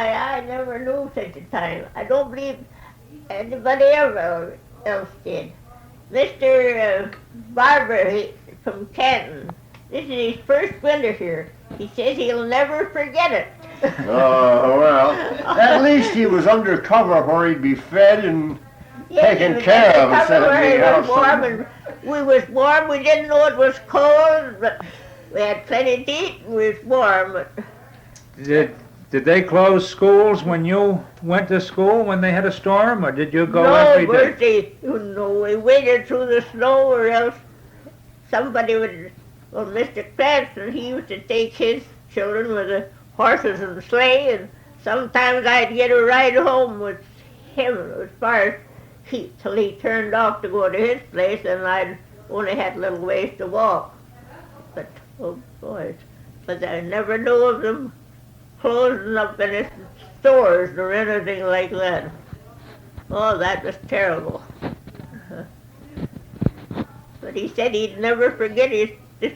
I never knew such a time. I don't believe anybody ever else did. Mr. Barber from Canton, this is his first winter here. He says he'll never forget it. Oh, well, at least he was under cover where he'd be fed and taken care of instead of being outside. We was warm, we didn't know it was cold, but we had plenty to eat and we was warm. But Did they close schools when you went to school when they had a storm, or did you go every day? No, mercy, we waded through the snow, or else somebody would, well, Mr. Cranston, he used to take his children with the horses and sleigh, and sometimes I'd get a ride home with him as far as till he turned off to go to his place, and I'd only had a little ways to walk. But, oh boy, but I never knew of them closing up any stores or anything like that. Oh, that was terrible. But he said he'd never forget his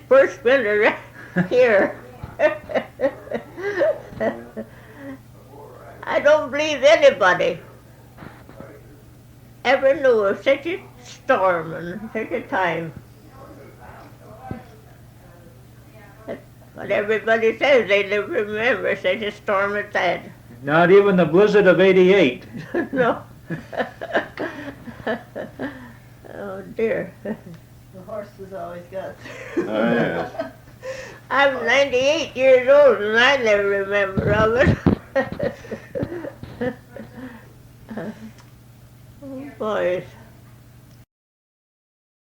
first winter here. I don't believe anybody ever knew of such a storm and such a time. But everybody says they never remember such a storm as that. Not even the blizzard of '88. No. Oh dear. The horses always got Oh, yes. I'm 98 years old and I never remember of it. Oh, boys.